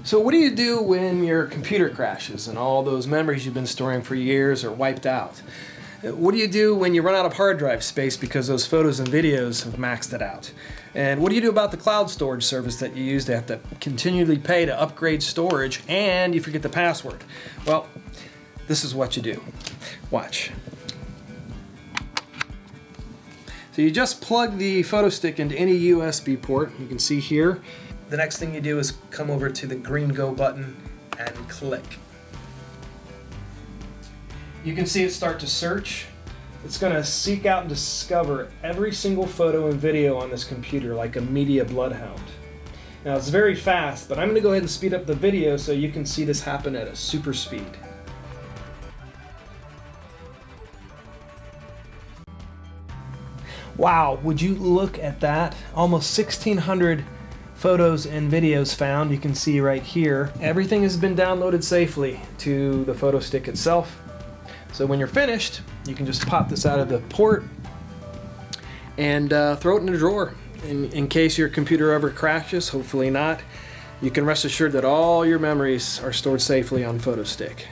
So what do you do when your computer crashes and all those memories you've been storing for years are wiped out? What do you do when you run out of hard drive space because those photos and videos have maxed it out? And what do you do about the cloud storage service that you use to have to continually pay to upgrade storage and you forget the password? Well, this is what you do. Watch. So you just plug the PhotoStick into any USB port. You can see here. The next thing you do is come over to the green Go button and click. You can see it start to search. It's going to seek out and discover every single photo and video on this computer like a media bloodhound. Now it's very fast, but I'm going to go ahead and speed up the video so you can see this happen at a super speed. Wow, would you look at that? Almost 1,600 photos and videos found. You can see right here. Everything has been downloaded safely to the PhotoStick itself. So when you're finished, you can just pop this out of the port and throw it in a drawer. In case your computer ever crashes, hopefully not, you can rest assured that all your memories are stored safely on PhotoStick.